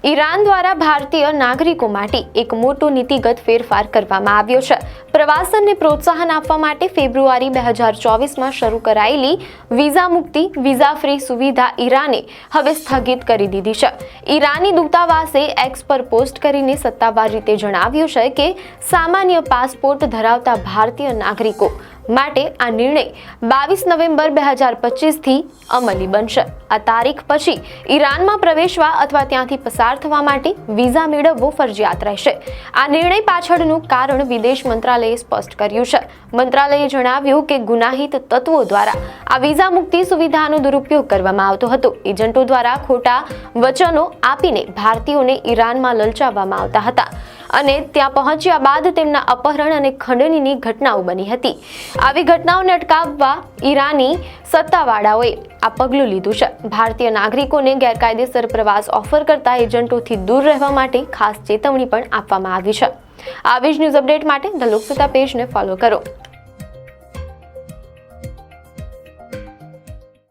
Iran દ્વારા ભારતીય નાગરિકો માટે એક મોટો નીતિગત ફેરફાર કરવામાં આવ્યો છે। પ્રવાસનને પ્રોત્સાહન આપવા માટે ફેબ્રુઆરી 2024માં શરૂ કરાયેલી વિઝા મુક્તિ વિઝા ફ્રી સુવિધા ઈરાને હવે સ્થગિત કરી દીધી છે। ઈરાની દૂતાવાસે એક્સ પર પોસ્ટ કરીને સત્તાવાર રીતે જણાવ્યું છે કે સામાન્ય પાસપોર્ટ ધરાવતા ભારતીય નાગરિકો માટે આ નિર્ણય 22 નવેમ્બર 2025થી અમલી બનશે। આ તારીખ પછી ઈરાનમાં પ્રવેશવા અથવા ત્યાંથી પસાર થવા માટે વિઝા મેળવવો ફરજિયાત રહેશે। આ નિર્ણય પાછળનું કારણ વિદેશ મંત્રાલયે સ્પષ્ટ કર્યું છે। મંત્રાલયે જણાવ્યું કે ગુનાહિત તત્વો દ્વારા આ વિઝા મુક્તિ સુવિધાનો દુરુપયોગ કરવામાં આવતો હતો। એજન્ટો દ્વારા ખોટા વચનો આપીને ભારતીયોને ઈરાનમાં લલચાવવામાં આવતા હતા અને ત્યાં પહોંચ્યા બાદ તેમના અપહરણ અને ખંડણીની ઘટનાઓ બની હતી। આવી ઘટનાઓને અટકાવવા ઈરાની સત્તાવાળાઓએ આ પગલું લીધું છે। ભારતીય નાગરિકોને ગેરકાયદેસર પ્રવાસ ઓફર કરતા એજન્ટોથી દૂર રહેવા માટે ખાસ ચેતવણી પણ આપવામાં આવી છે। આવી જ ન્યૂઝ અપડેટ માટે ધ લોકસત્તા પેજને ફોલો કરો।